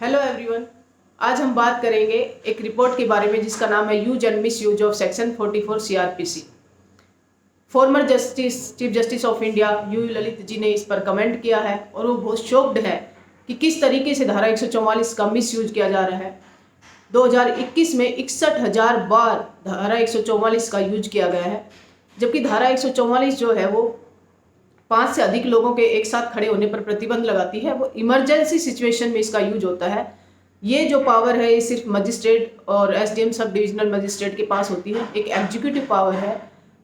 Hello everyone. आज हम बात करेंगे एक रिपोर्ट के बारे में जिसका नाम है use and misuse of section 44 CrPC. Former chief justice of India U Lalit ji ने इस पर कमेंट किया है और वो बहुत शॉक्ड है कि किस तरीके से धारा 144 का मिस यूज किया जा रहा है। 2021 में 61,000 बार धारा 144 का यूज किया गया है, जबकि धारा 144 जो है वो 5 से अधिक लोगों के एक साथ खड़े होने पर प्रतिबंध लगाती है। वो इमरजेंसी सिचुएशन में इसका यूज होता है। ये जो पावर है ये सिर्फ मजिस्ट्रेट और एसडीएम सब डिविजनल मजिस्ट्रेट के पास होती है। एक एग्जीक्यूटिव पावर है,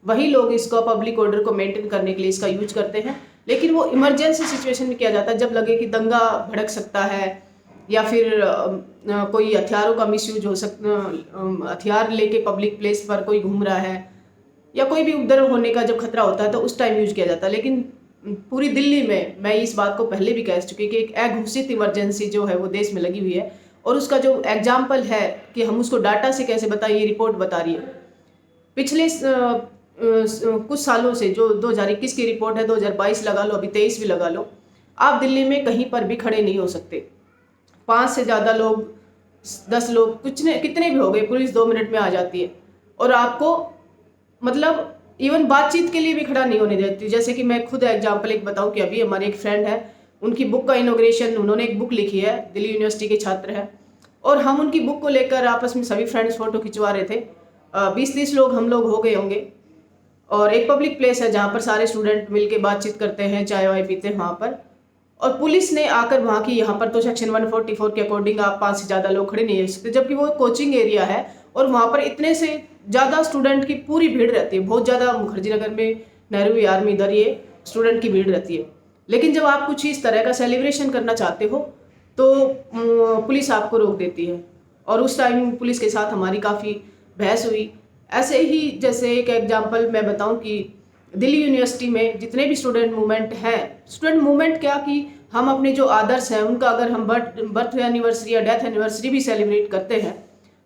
वही लोग इसको पब्लिक ऑर्डर को मेंटेन करने के लिए इसका यूज करते हैं। लेकिन वो इमरजेंसी सिचुएशन में किया जाता है, जब लगे कि दंगा भड़क सकता है या फिर कोई हथियारों का मिसयूज हो सकता, हथियार लेके पब्लिक प्लेस पर कोई घूम रहा है या कोई भी उपद्रव होने का जब खतरा होता है तो उस टाइम यूज किया जाता है। लेकिन पूरी दिल्ली में मैं इस बात को पहले भी कह चुकी कि एक अघोषित इमरजेंसी जो है वो देश में लगी हुई है, और उसका जो एग्जाम्पल है कि हम उसको डाटा से कैसे बताएं, ये रिपोर्ट बता रही है। पिछले कुछ सालों से जो 2021 की रिपोर्ट है, 2022 लगा लो, अभी 23 भी लगा लो, आप दिल्ली में कहीं पर भी खड़े नहीं हो सकते। 5 से ज़्यादा लोग, 10 लोग, कितने भी हो गए, पुलिस 2 मिनट में आ जाती है और आपको मतलब इवन बातचीत के लिए भी खड़ा नहीं होने देती। जैसे कि मैं खुद एग्जांपल एक बताऊं कि अभी हमारे एक फ्रेंड है, उनकी बुक का इनॉग्रेशन, उन्होंने एक बुक लिखी है, दिल्ली यूनिवर्सिटी के छात्र हैं, और हम उनकी बुक को लेकर आपस में सभी फ्रेंड्स फोटो खिंचवा रहे थे। 20-30 लोग हम लोग हो गए होंगे, और एक पब्लिक प्लेस है जहाँ पर सारे स्टूडेंट मिलके बातचीत करते हैं, चाय वाय पीते हैं वहाँ पर। और पुलिस ने आकर वहाँ की, यहाँ पर तो सेक्शन 144 के अकॉर्डिंग आप 5 से ज़्यादा लोग खड़े नहीं रह सकते, जबकि वो कोचिंग एरिया है और वहाँ पर इतने से ज़्यादा स्टूडेंट की पूरी भीड़ रहती है। बहुत ज़्यादा मुखर्जी नगर में, नेहरू विहार में, इधर ये स्टूडेंट की भीड़ रहती है। लेकिन जब आप कुछ इस तरह का सेलिब्रेशन करना चाहते हो तो पुलिस आपको रोक देती है, और उस टाइम पुलिस के साथ हमारी काफ़ी बहस हुई। ऐसे ही जैसे एक एग्जाम्पल मैं बताऊं कि दिल्ली यूनिवर्सिटी में जितने भी स्टूडेंट मूवमेंट हैं, स्टूडेंट मूवमेंट क्या कि हम अपने जो आदर्श हैं उनका अगर हम बर्थ एनिवर्सरी या डेथ एनिवर्सरी भी सेलिब्रेट करते हैं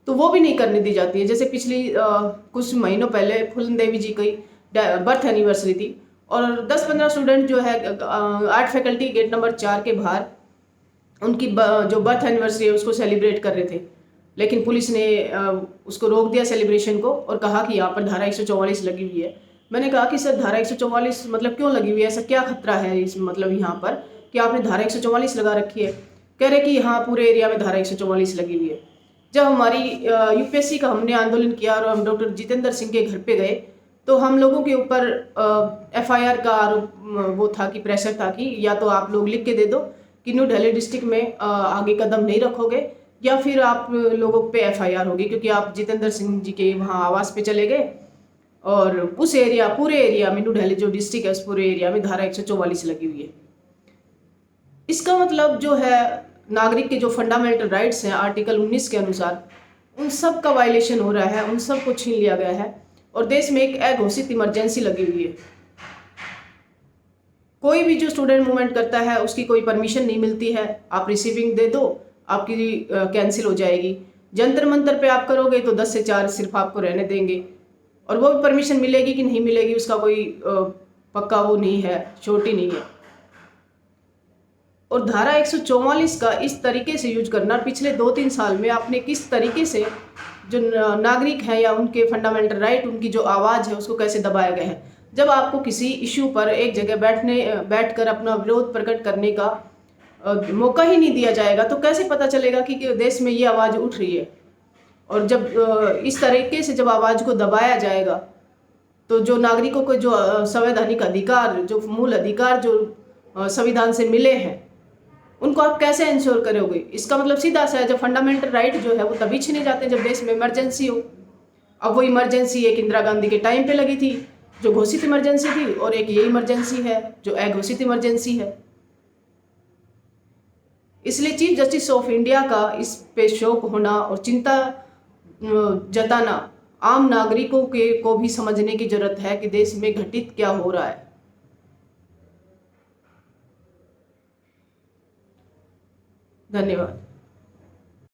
तो वो भी नहीं करने दी जाती है। जैसे पिछली कुछ महीनों पहले फूलन देवी जी की बर्थ एनिवर्सरी थी, और 10-15 स्टूडेंट जो है आर्ट फैकल्टी गेट नंबर 4 के बाहर उनकी जो बर्थ एनिवर्सरी है उसको सेलिब्रेट कर रहे थे। लेकिन पुलिस ने उसको रोक दिया सेलिब्रेशन को, और कहा कि यहाँ पर धारा 144 लगी हुई है। मैंने कहा कि सर धारा 144 मतलब क्यों लगी हुई है, ऐसा क्या खतरा है इस मतलब यहाँ पर कि आपने धारा 144 लगा रखी है। कह रहे कि हाँ पूरे एरिया में धारा 144 लगी हुई है। जब हमारी यूपीएससी का हमने आंदोलन किया और हम डॉक्टर जितेंद्र सिंह के घर पे गए तो हम लोगों के ऊपर एफआईआर का आरोप वो था कि प्रेशर था कि या तो आप लोग लिख के दे दो कि न्यू दिल्ली डिस्ट्रिक्ट में आगे कदम नहीं रखोगे, या फिर आप लोगों पे एफआईआर होगी, क्योंकि आप जितेंद्र सिंह जी के वहाँ आवास पे चले गए और उस एरिया, पूरे एरिया में, न्यू दिल्ली जो डिस्ट्रिक्ट है उस पूरे एरिया में धारा 144 लगी हुई है। इसका मतलब जो है नागरिक के जो फंडामेंटल राइट्स हैं आर्टिकल 19 के अनुसार, उन सब का वायलेशन हो रहा है, उन सब को छीन लिया गया है, और देश में एक अघोषित इमरजेंसी लगी हुई है। कोई भी जो स्टूडेंट मूवमेंट करता है उसकी कोई परमिशन नहीं मिलती है, आप रिसीविंग दे दो आपकी कैंसिल हो जाएगी। जंतर मंतर पे आप करोगे तो 10 से 4 सिर्फ आपको रहने देंगे, और वो भी परमिशन मिलेगी कि नहीं मिलेगी उसका कोई पक्का वो नहीं है, छोटी नहीं है। और धारा 144 का इस तरीके से यूज करना, पिछले 2-3 साल में आपने किस तरीके से जो नागरिक हैं या उनके फंडामेंटल राइट, उनकी जो आवाज़ है उसको कैसे दबाया गया है। जब आपको किसी इशू पर एक जगह बैठकर अपना विरोध प्रकट करने का मौका ही नहीं दिया जाएगा तो कैसे पता चलेगा कि देश में ये आवाज़ उठ रही है। और जब इस तरीके से जब आवाज़ को दबाया जाएगा तो जो नागरिकों को जो संवैधानिक अधिकार, जो मूल अधिकार जो संविधान से मिले हैं, उनको आप कैसे इंश्योर करोगे। इसका मतलब सीधा सा है, जब फंडामेंटल राइट जो है वो तभी छीने जाते हैं जब देश में इमरजेंसी हो। अब वो इमरजेंसी एक इंदिरा गांधी के टाइम पे लगी थी जो घोषित इमरजेंसी थी, और एक ये इमरजेंसी है जो अघोषित इमरजेंसी है। इसलिए चीफ जस्टिस ऑफ इंडिया का इस पे शौक होना और चिंता जताना आम नागरिकों के को भी समझने की जरूरत है कि देश में घटित क्या हो रहा है। धन्यवाद।